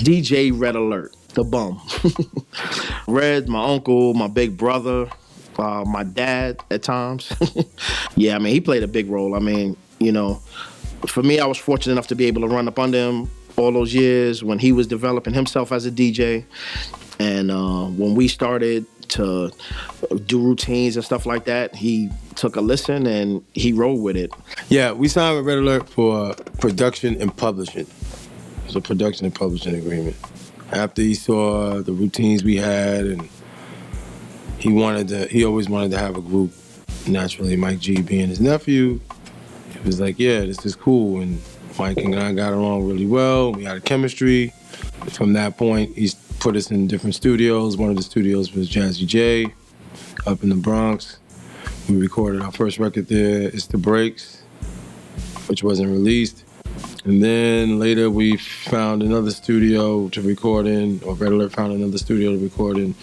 DJ Red Alert, the bum. Red, my uncle, my big brother, my dad at times. Yeah, I mean, he played a big role. I mean, you know, for me, I was fortunate enough to be able to run up under him all those years when he was developing himself as a DJ. And when we started to do routines and stuff like that, he took a listen and he rolled with it. Yeah, we signed with Red Alert for production and publishing. It was a production and publishing agreement. After he saw the routines we had, and he always wanted to have a group. Naturally, Mike G being his nephew, he was like, yeah, this is cool. And Mike and I got along really well. We had a chemistry. From that point, he's put us in different studios. One of the studios was Jazzy J up in the Bronx. We recorded our first record there, It's the Breaks, which wasn't released. And then later we found another studio to record in, or Red Alert found another studio to record in,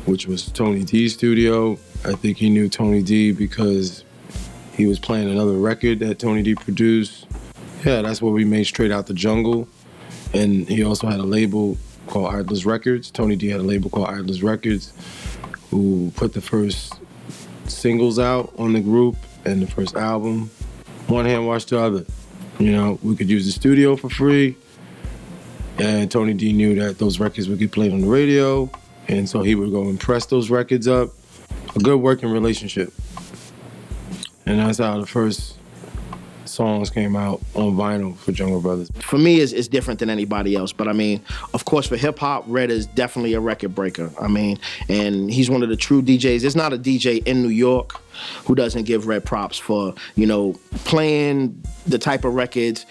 which was Tony D's studio. I think he knew Tony D because he was playing another record that Tony D produced. Yeah, that's where we made Straight Out the Jungle. And he also had a label called Idlers Records. Tony D had a label called Idlers Records, who put the first singles out on the group and the first album. One hand washed the other. You know, we could use the studio for free, and Tony D knew that those records would get played on the radio, and so he would go and press those records up. A good working relationship. And that's how the first songs came out on vinyl for Jungle Brothers. For me, it's different than anybody else, but I mean, of course, for hip-hop, Red is definitely a record breaker. I mean, and he's one of the true DJs. There's not a DJ in New York who doesn't give Red props for, you know, playing the type of records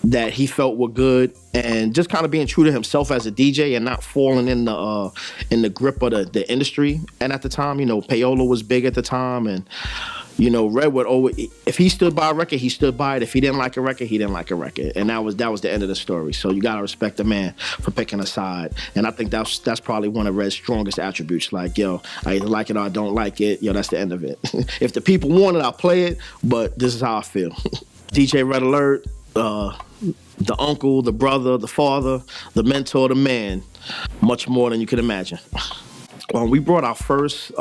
that he felt were good and just kind of being true to himself as a DJ and not falling in the grip of the industry. And at the time, you know, payola was big at the time, and you know, Red would always, if he stood by a record, he stood by it. If he didn't like a record, he didn't like a record. And that was the end of the story. So you gotta respect the man for picking a side. And I think that's probably one of Red's strongest attributes. Like, yo, I either like it or I don't like it. Yo, that's the end of it. If the people want it, I'll play it, but this is how I feel. DJ Red Alert, the uncle, the brother, the father, the mentor, the man. Much more than you could imagine. We brought our first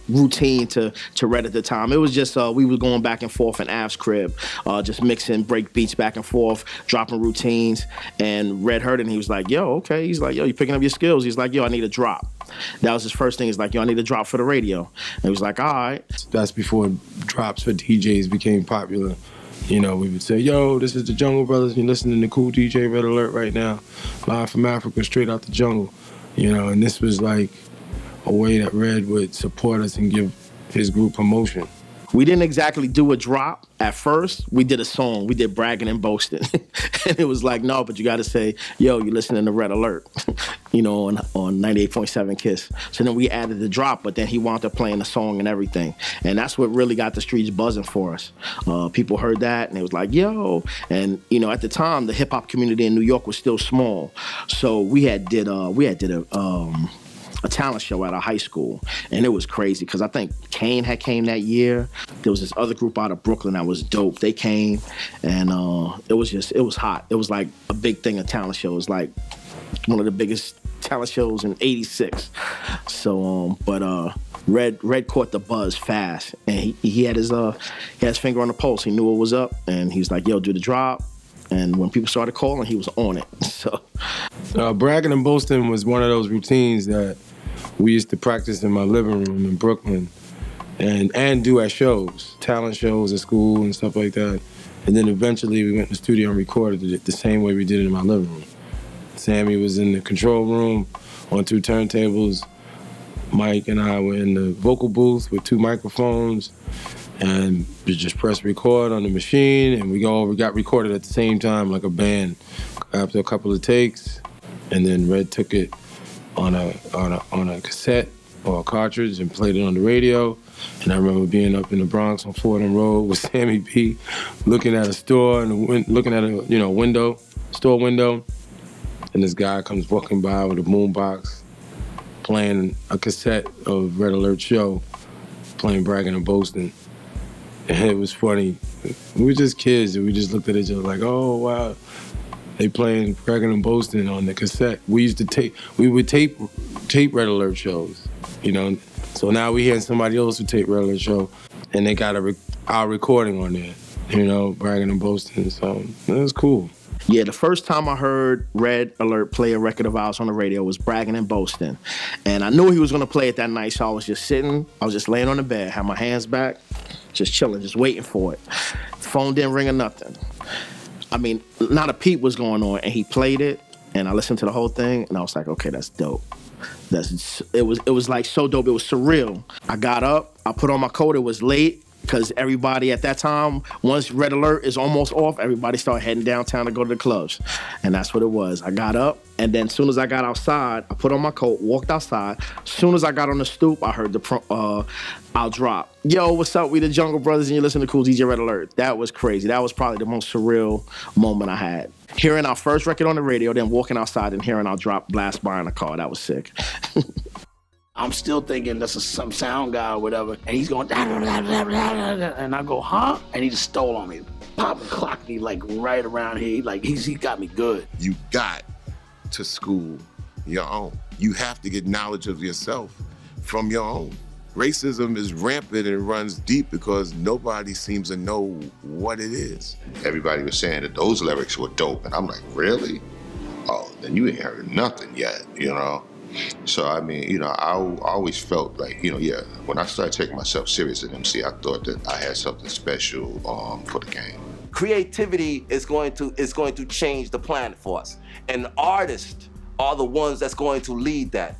routine to Red at the time. It was just, we were going back and forth in Av's crib, just mixing break beats back and forth, dropping routines. And Red heard it and he was like, yo, okay. He's like, yo, you picking up your skills. He's like, yo, I need a drop. That was his first thing. He's like, yo, I need a drop for the radio. And he was like, all right. That's before drops for DJs became popular. You know, we would say, yo, this is the Jungle Brothers. You're listening to Kool DJ Red Alert right now. Live from Africa, straight out the jungle. You know, and this was like a way that Red would support us and give his group promotion. We didn't exactly do a drop at first. We did a song. We did Braggin Boastin. And it was like, no, but you got to say, yo, you're listening to Red Alert, you know, on 98.7 KISS. So then we added the drop, but then he wound up playing the song and everything. And that's what really got the streets buzzing for us. People heard that and it was like, yo. And, you know, at the time, the hip hop community in New York was still small. So we had did a talent show at our high school, and it was crazy because I think Kane had came that year. There was this other group out of Brooklyn that was dope. They came, and it was hot. It was like a big thing, a talent show. It was like one of the biggest talent shows in '86. So, Red caught the buzz fast, and he had his finger on the pulse. He knew what was up, and he was like, yo, do the drop. And when people started calling, he was on it. So, Braggin Boastin was one of those routines that we used to practice in my living room in Brooklyn and do at shows, talent shows at school and stuff like that. And then eventually we went to the studio and recorded it the same way we did it in my living room. Sammy was in the control room on 2 turntables. Mike and I were in the vocal booth with 2 microphones. And we just pressed record on the machine, and we got recorded at the same time like a band after a couple of takes. And then Red took it on a cassette or a cartridge and played it on the radio. And I remember being up in the Bronx on Fordham Road with Sammy B, looking at a store and looking at a store window, and this guy comes walking by with a boombox, playing a cassette of Red Alert show, playing Braggin Boastin. And it was funny. We were just kids, and we just looked at each other like, oh, wow. They playing Braggin Boastin on the cassette. We would tape Red Alert shows, you know. So now we hearing somebody else who tape Red Alert show, and they got our recording on there, you know, Braggin Boastin. So it was cool. Yeah, the first time I heard Red Alert play a record of ours on the radio was Braggin Boastin. And I knew he was going to play it that night, so I was just laying on the bed, had my hands back, just chilling, just waiting for it. Phone didn't ring or nothing. I mean, not a peep was going on, and he played it, and I listened to the whole thing, and I was like, okay, that's dope. It was like so dope, it was surreal. I got up, I put on my coat, it was late, because everybody at that time, once Red Alert is almost off, everybody started heading downtown to go to the clubs. And that's what it was. I got up, and then as soon as I got outside, I put on my coat, walked outside. As soon as I got on the stoop, I heard I'll drop. Yo, what's up? We the Jungle Brothers, and you listen to Kool DJ Red Alert. That was crazy. That was probably the most surreal moment I had. Hearing our first record on the radio, then walking outside and hearing our drop blast by in the car. That was sick. I'm still thinking that's some sound guy or whatever, and he's going, and I go, huh? And he just stole on me. Pop and clocked me like right around here. He got me good. You got to school your own. You have to get knowledge of yourself from your own. Racism is rampant and runs deep because nobody seems to know what it is. Everybody was saying that those lyrics were dope, and I'm like, really? Oh, then you ain't heard nothing yet, you know? So, I mean, you know, I always felt like, you know, yeah, when I started taking myself serious at MC, I thought that I had something special for the game. Creativity is going to change the planet for us. And artists are the ones that's going to lead that.